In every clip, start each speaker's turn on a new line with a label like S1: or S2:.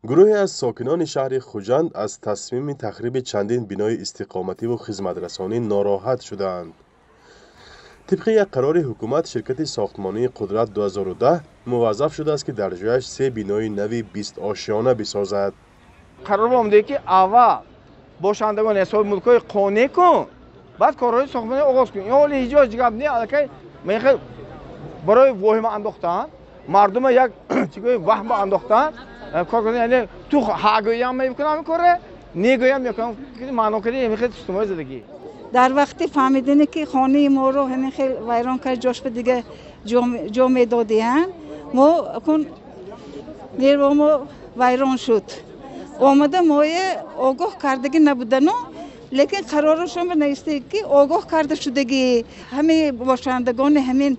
S1: گروهی از ساکنان شهر خوجند از تصمیم تخریب چندین بینای استقامتی و خدمترسانی ناراحت شدند. طبق یک قرار حکومت، شرکت ساختمانی قدرت 2010 موظف شده است که در جایش 3 بینای نوی 20 آشیانه بسازد.
S2: قرار آمده که اول باشندگان حساب ملکای قانع کن، بعد کارهای ساختمانی آغاز کن. این حال هیچ جای جگه نیست. الکی میخواد برای وهم انداختن مردم یک چیزی وهم انداختن کار کنه. یعنی تو هاگویی هم میکنم کاره، نیگویی هم میکنم که معنا کنی میخواد استماع زدگی.
S3: در وقتی فهمیدن که خانه ما رو همین خیلی ویران کرد، جاش به دیگه جا میدادین، ما کن نیرو ما ویران شد. آمده مایه آگاه کردگی نبودن، لیکن قرارشون بنویسته که آگاه کرده شدگی همه باشندگان همین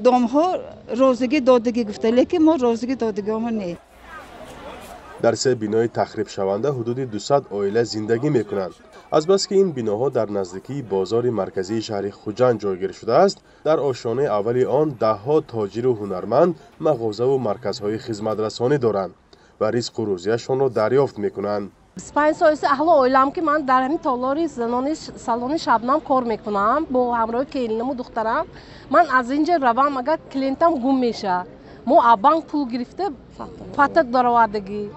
S3: دام ها روزگی دادگی گفته، لیکن ما روزگی دادگی ما نه.
S1: در 3 بینای تخریب شونده حدود 200 عائله زندگی میکنند. از بس که این بیناها در نزدیکی بازار مرکزی شهر خوجند جایگیر شده است، در آشیانه اولی آن دهها تاجر و هنرمند مغازه و مرکزهای خدمترسانی دارند و رزق و روزیشان را دریافت میکنند.
S4: 25 سال است اهل اویلام که من در همین تالاری زنانی سالن شبنم کار میکنم با همراه کلینم و دخترم. من از اینجا روام اگر کلینتم گم میشه، ما بانک پول گرفته فقط درآوردگی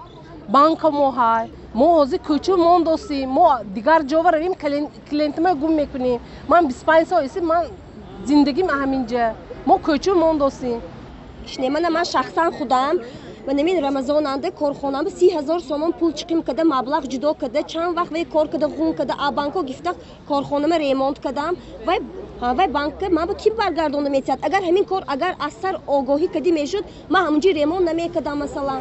S4: بانک ما های ما حاضر کوچو موندوسی ما دیگر جا رویم کلینتم گم میکنیم. من 25 سال است من زندگیم همینجا، ما کوچو موندوسی.
S5: من شخصا خودم و نمین رمضان انده کارخانه به 30,000 سومان پول چکیم کده مبلغ جدا کده چند وقت وی کار کده خون کده بانکو گفته کارخانه من ریمونت کدم وی بانک من با کی برگردونده میتید. اگر همین کار اگر اثر آگاهی کدی میشد من همونجی ریمونت نمیکدم. مثلا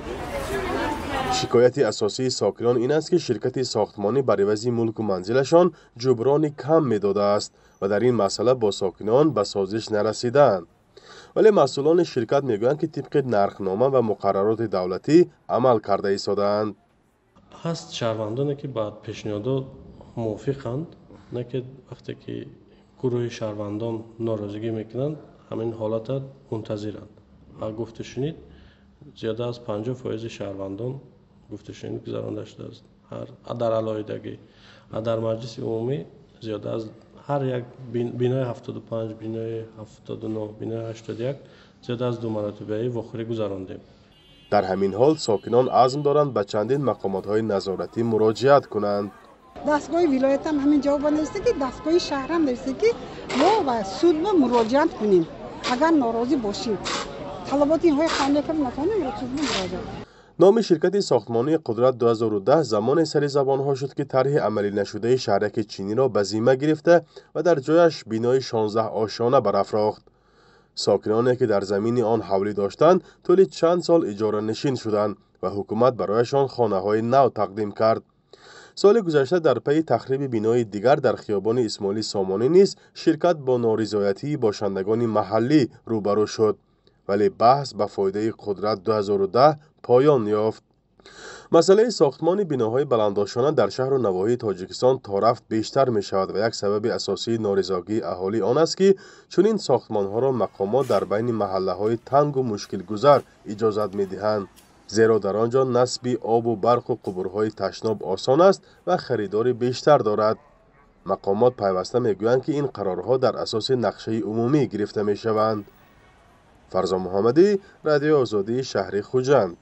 S1: شکایت اساسی ساکنان این است که شرکت ساختمانی بر عوض ملک و منزلشان جبران کم میداده است و در این مسئله با ساکنان به سازش نرسیدند. ولی مسئولان شرکت میگویند که طبق نرخنامه و مقررات دولتی عمل کرده ایستادند.
S6: هست شهروندانی که با پیشنهاد موافقند، نه که وقتی که گروه شهروندان ناراضگی میکنند همین حالت منتظرند. و گفته شنید زیاده از 50% شهروندان گفته شنید گذرانده شده است. در علایدگی در مجلس عمومی زیاده از هر یک بینای 75 بینای 79 بینای 81 زیاده از 2 مرتبه واخری گذراندیم.
S1: در همین حال ساکنان عزم دارند به چندین مقامات‌های نظارتی مراجعت کنند.
S7: دستگاه ولایت هم همین جواب نوشته که دستگاه شهر هم نوشته که ما و سود با مراجعت کنیم اگر ناراضی باشیم. طلبات اینهای خانه که نتونیم سود مراجعت.
S1: نام شرکت ساختمانی قدرت 2010 زمان سری زبانها شد که طرح عملی نشده شهرک چینی را به ذمه گرفته و در جایش بینای 16 آشیانه برافراخت. ساکنانی که در زمین آن حولی داشتند طول چند سال اجاره نشین شدند و حکومت برایشان خانه‌های نو تقدیم کرد. سال گذشته در پی تخریب بینای دیگر در خیابان اسماعیل سامانی نیز شرکت با نارضایتی باشندگان محلی روبرو شد، ولی بحث به فایده قدرت 2010 پایان یافت. مسئله ساختمان بیناهای بلندآشانه در شهر و نواحی تاجیکستان تا رفت بیشتر می شود و یک سبب اساسی نارضایتی اهالی آن است که چنین ساختمانها را مقامات در بین محله های تنگ و مشکل گذر اجازت می دهند، زیرا در آنجا نصب آب و برق و قبورهای تشناب آسان است و خریدار بیشتر دارد. مقامات پیوسته می گویند که این قرارها در اساس نقشه عمومی گرفته می شوند. فرزان محمدی، رادیو آزادی شهر خوجند.